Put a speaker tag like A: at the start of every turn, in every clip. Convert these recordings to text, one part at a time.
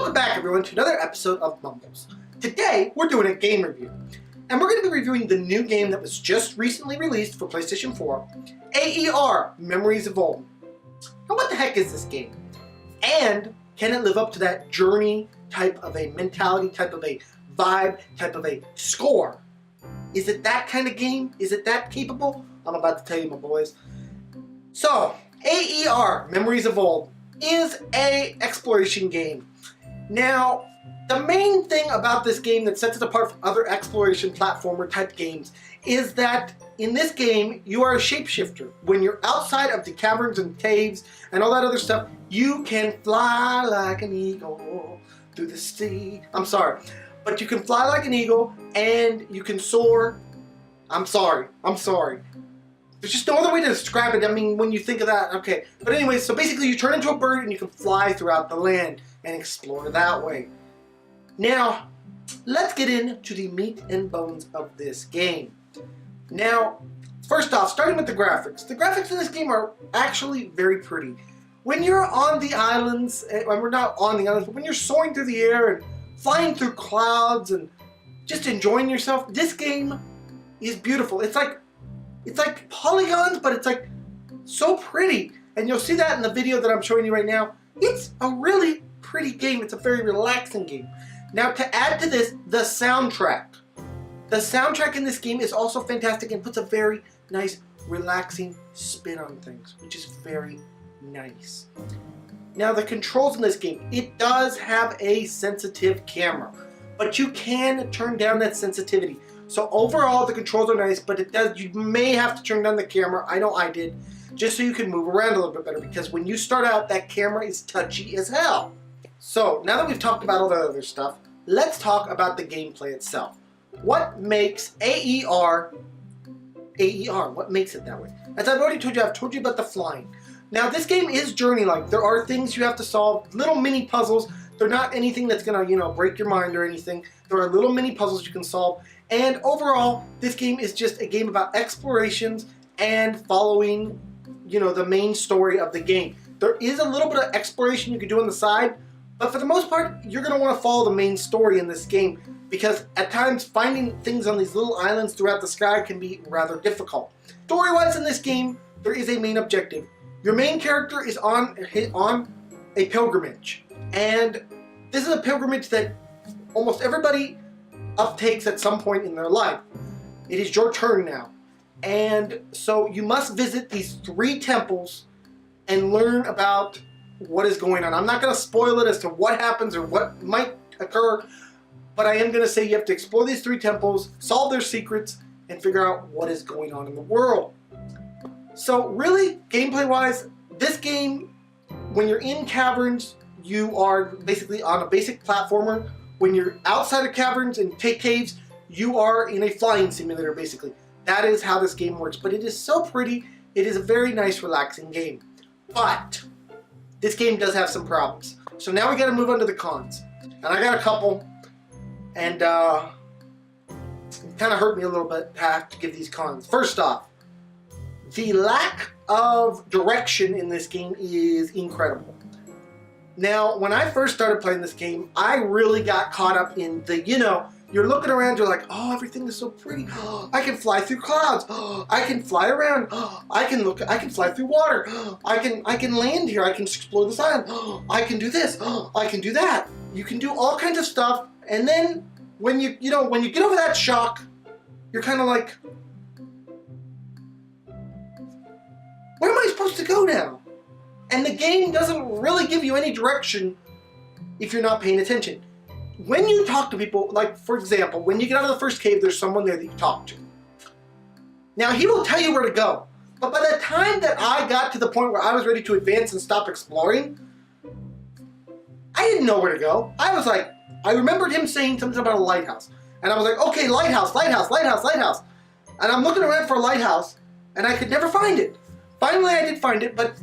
A: Welcome back everyone to another episode of Mumbles. Today we're doing a game review, and we're going to be reviewing the new game that was just recently released for PlayStation 4, AER, Memories of Old. Now what the heck is this game? And can it live up to that journey type of a mentality, type of a vibe, type of a score? Is it that kind of game? Is it that capable? I'm about to tell you, my boys. So, AER, Memories of Old, is a exploration game. Now, the main thing about this game that sets it apart from other exploration platformer type games is that in this game, you are a shapeshifter. When you're outside of the caverns and caves and all that other stuff, you can fly like an eagle through the sea. I'm sorry. But you can fly like an eagle and you can soar. I'm sorry. There's just no other way to describe it. I mean, when you think of that, okay. But anyway, so basically you turn into a bird and you can fly throughout the land and explore that way. Now, let's get into the meat and bones of this game. Now, first off, starting with the graphics. The graphics in this game are actually very pretty. When you're on the islands, when we're not on the islands, but when you're soaring through the air and flying through clouds and just enjoying yourself, this game is beautiful. It's like polygons, but it's like so pretty. And you'll see that in the video that I'm showing you right now. It's a really pretty game. It's a very relaxing game. Now to add to this, the soundtrack. The soundtrack in this game is also fantastic and puts a very nice, relaxing spin on things, which is very nice. Now the controls in this game, it does have a sensitive camera, but you can turn down that sensitivity. So overall, the controls are nice, but you may have to turn down the camera. I know I did, just so you can move around a little bit better, because when you start out, that camera is touchy as hell. So now that we've talked about all that other stuff, let's talk about the gameplay itself. What makes AER? What makes it that way? As I've already told you, I've told you about the flying. Now this game is journey-like. There are things you have to solve, little mini puzzles. They're not anything that's gonna, break your mind or anything. There are little mini puzzles you can solve. And overall, this game is just a game about explorations and following, the main story of the game. There is a little bit of exploration you can do on the side, but for the most part, you're going to want to follow the main story in this game, because at times finding things on these little islands throughout the sky can be rather difficult. Story-wise in this game, there is a main objective. Your main character is on a pilgrimage, and this is a pilgrimage that almost everybody uptakes at some point in their life. It is your turn now. And so you must visit these 3 temples and learn about what is going on. I'm not going to spoil it as to what happens or what might occur, but I am going to say you have to explore these 3 temples, solve their secrets, and figure out what is going on in the world. So really, gameplay-wise, this game, when you're in caverns, you are basically on a basic platformer. When you're outside of caverns and caves, you are in a flying simulator, basically. That is how this game works. But it is so pretty. It is a very nice, relaxing game. But this game does have some problems. So now we got to move on to the cons. And I got a couple. And it kind of hurt me a little bit to have to give these cons. First off, the lack of direction in this game is incredible. Now, when I first started playing this game, I really got caught up in the, you're looking around, you're like, oh, everything is so pretty. Oh, I can fly through clouds. Oh, I can fly around. Oh, I can fly through water. Oh, I can land here. I can explore this island. Oh, I can do this. Oh, I can do that. You can do all kinds of stuff. And then when you get over that shock, you're kind of like, where am I supposed to go now? And the game doesn't really give you any direction if you're not paying attention. When you talk to people, like for example, when you get out of the first cave, there's someone there that you talk to. Now he will tell you where to go. But by the time that I got to the point where I was ready to advance and stop exploring, I didn't know where to go. I remembered him saying something about a lighthouse. And I was like, okay, lighthouse. And I'm looking around for a lighthouse, and I could never find it. Finally, I did find it, but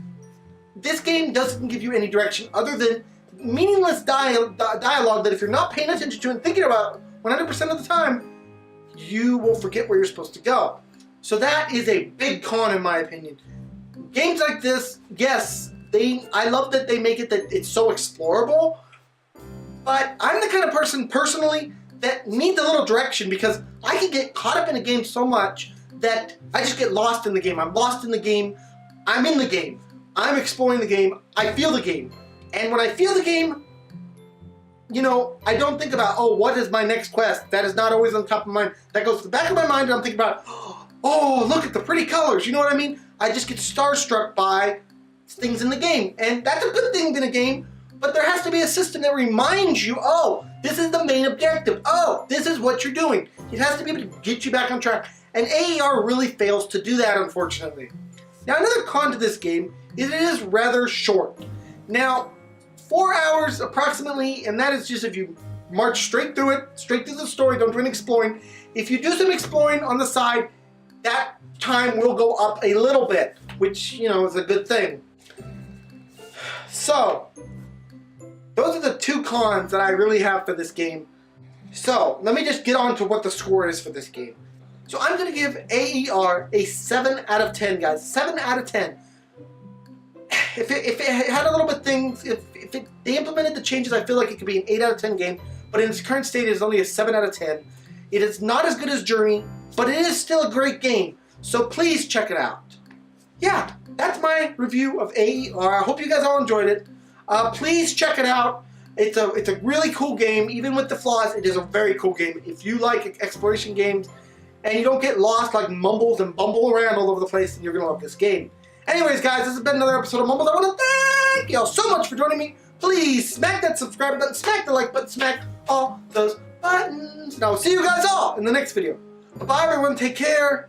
A: this game doesn't give you any direction other than meaningless dialogue that if you're not paying attention to and thinking about 100% of the time, you will forget where you're supposed to go. So that is a big con in my opinion. Games like this, yes, I love that they make it that it's so explorable, But I'm the kind of person, personally, that needs a little direction because I can get caught up in a game so much that I just get lost in the game. I'm lost in the game. I'm in the game. I'm exploring the game. I feel the game. And when I feel the game, you know, I don't think about, oh, what is my next quest? That is not always on top of my mind. That goes to the back of my mind and I'm thinking about, oh, look at the pretty colors. You know what I mean? I just get starstruck by things in the game. And that's a good thing in a game, but there has to be a system that reminds you, oh, this is the main objective. Oh, this is what you're doing. It has to be able to get you back on track. And AER really fails to do that, unfortunately. Now, another con to this game is it is rather short. Now, 4 hours approximately, and that is just if you march straight through it, straight through the story, don't do any exploring. If you do some exploring on the side, that time will go up a little bit, which, you know, is a good thing. So, those are the two cons that I really have for this game. So, let me just get on to what the score is for this game. So, I'm going to give AER a 7 out of 10, guys. 7 out of 10. If it had a little bit things, if they implemented the changes, I feel like it could be an 8 out of 10 game. But in its current state, it is only a 7 out of 10. It is not as good as Journey, but it is still a great game. So please check it out. Yeah, that's my review of AER. I hope you guys all enjoyed it. Please check it out. It's a really cool game. Even with the flaws, it is a very cool game. If you like exploration games and you don't get lost like Mumbles and bumble around all over the place, then you're going to love this game. Anyways, guys, this has been another episode of Mumbles. I want to thank y'all so much for joining me. Please smack that subscribe button, smack the like button, smack all those buttons. And I will see you guys all in the next video. Bye-bye, everyone. Take care.